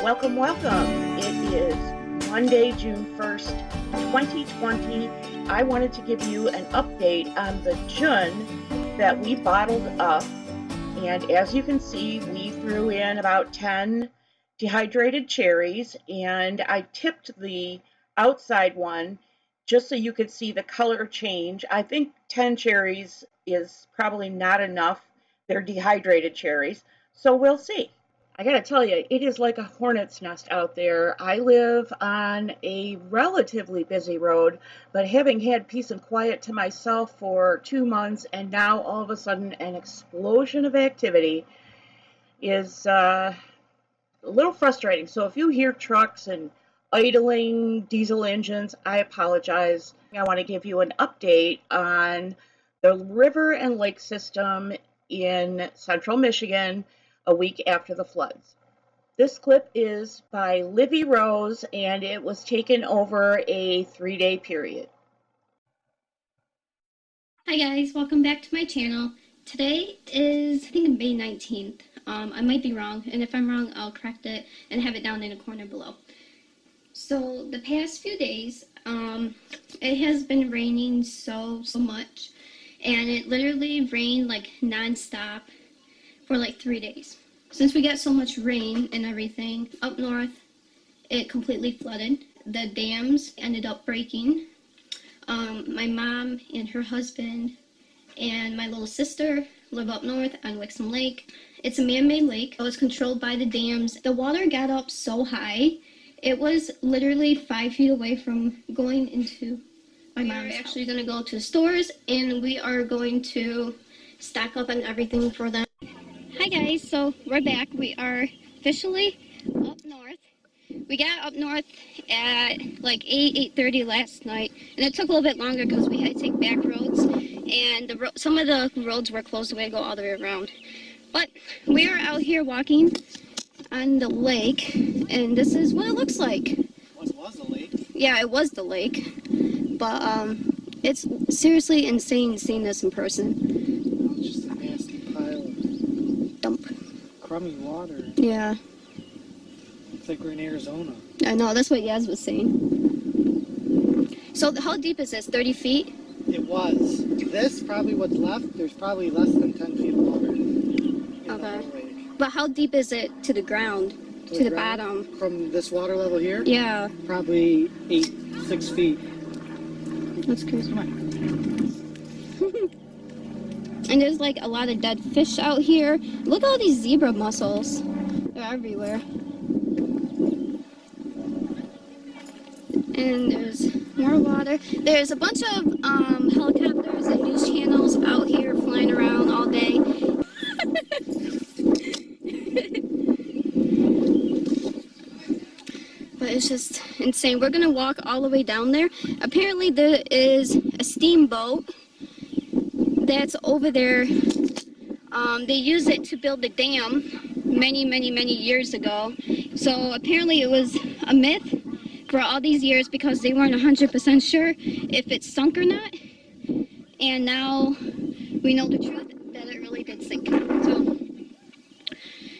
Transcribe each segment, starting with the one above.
Welcome, welcome. It is Monday, June 1st, 2020. I wanted to give you an update on the gin that we bottled up. And as you can see, we threw in about 10 dehydrated cherries, and I tipped the outside one just so you could see the color change. I think 10 cherries is probably not enough. They're dehydrated cherries, so we'll see. I gotta tell you, it is like a hornet's nest out there. I live on a relatively busy road, but having had peace and quiet to myself for 2 months, and now all of a sudden an explosion of activity is a little frustrating. So if you hear trucks and idling diesel engines, I apologize. I want to give you an update on the river and lake system in central Michigan a week after the floods. This clip is by Livy and it was taken over a 3-day period. Hi guys, welcome back to my channel. Today is, I think, May 19th. I might be wrong, and if I'm wrong, I'll correct it and have it down in the corner below. So the past few days, it has been raining so much, and it literally rained like non-stop for like 3 days. Since we got so much rain and everything, up north, it completely flooded. The dams ended up breaking. My mom and her husband and my little sister live up north on Wixom Lake. It's a man-made lake. It was controlled by the dams. The water got up so high, it was literally 5 feet away from going into my mom's house. We're actually going to go to the stores, and we are going to stock up on everything for them. Hi guys, so we're back. We are officially up north. We got up north at like 8:30 last night, and it took a little bit longer because we had to take back roads, and some of the roads were closed, so we had to go all the way around. But we are out here walking on the lake, and this is what it looks like. What was the lake? Yeah, it was the lake, but it's seriously insane seeing this in person. It's just a nasty pile of Dump. crummy water. Yeah. It's like we're in Arizona. I know, that's what Yaz was saying. So how deep is this? 30 feet? It was. This, probably what's left, there's probably less than 10 feet of water in the whole lake. But how deep is it to the ground? To the bottom? From this water level here? Yeah. Probably 6 feet. That's crazy. Come on. And there's like a lot of dead fish out here. Look at all these zebra mussels. They're everywhere. And there's more water. There's a bunch of helicopters and news channels out here flying around all day. But it's just insane. We're gonna walk all the way down there. Apparently there is a steamboat that's over there. They used it to build the dam many years ago. So apparently it was a myth for all these years because they weren't 100% sure if it sunk or not. And now we know the truth that it really did sink. So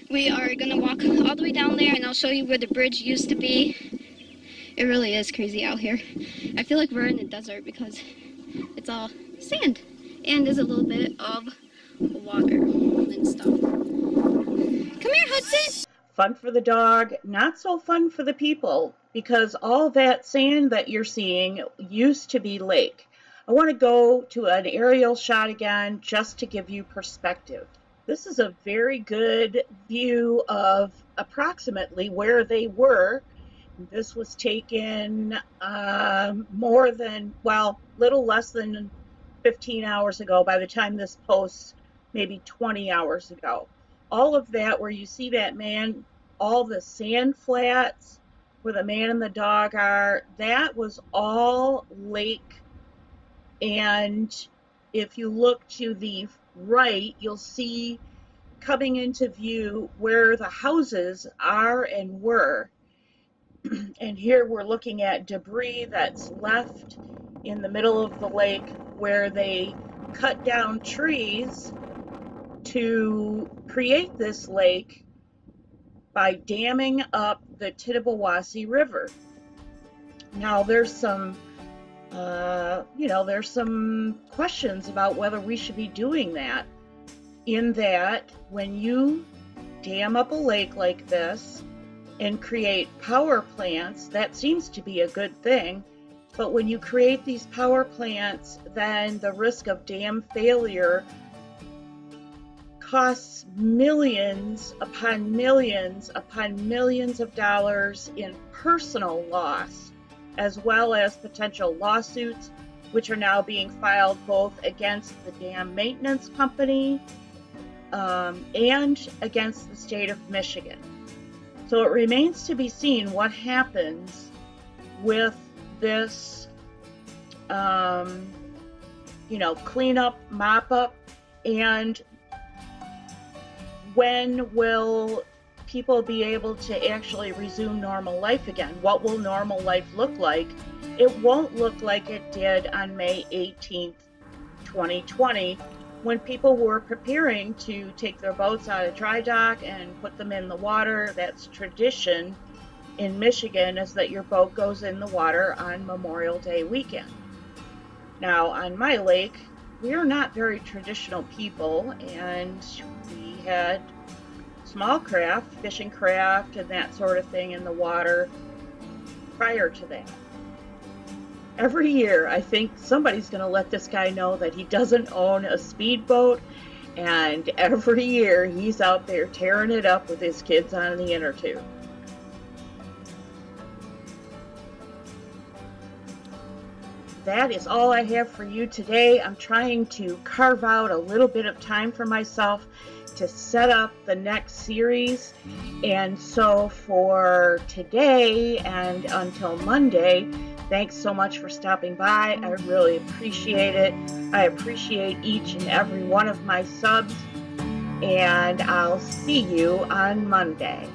we are gonna walk all the way down there, and I'll show you where the bridge used to be. It really is crazy out here. I feel like we're in the desert because it's all sand, and there's a little bit of water and stuff. Come here, Hudson! Fun for the dog, not so fun for the people, because all that sand that you're seeing used to be lake. I want to go to an aerial shot again just to give you perspective. This is a very good view of approximately where they were. This was taken little less than 15 hours ago by the time this posts, maybe 20 hours ago. All of that where you see that man, all the sand flats where the man and the dog are, that was all lake. And if you look to the right, you'll see coming into view where the houses are and were. And here we're looking at debris that's left in the middle of the lake where they cut down trees to create this lake by damming up the Tittabawassee River. Now there's some there's some questions about whether we should be doing that, in that when you dam up a lake like this and create power plants, that seems to be a good thing. But when you create these power plants, then the risk of dam failure costs millions upon millions upon millions of dollars in personal loss, as well as potential lawsuits, which are now being filed both against the dam maintenance company and against the state of Michigan. So it remains to be seen what happens with this, cleanup, mop up, and when will people be able to actually resume normal life again? What will normal life look like? It won't look like it did on May 18th, 2020, when people were preparing to take their boats out of dry dock and put them in the water. That's tradition in Michigan, is that your boat goes in the water on Memorial Day weekend. Now, on my lake, we are not very traditional people, and we had small craft, fishing craft, and that sort of thing in the water prior to that. Every year, I think somebody's going to let this guy know that he doesn't own a speedboat, and every year he's out there tearing it up with his kids on the inner tube. That is all I have for you today. I'm trying to carve out a little bit of time for myself to set up the next series. And so for today and until Monday, thanks so much for stopping by. I really appreciate it. I appreciate each and every one of my subs. And I'll see you on Monday.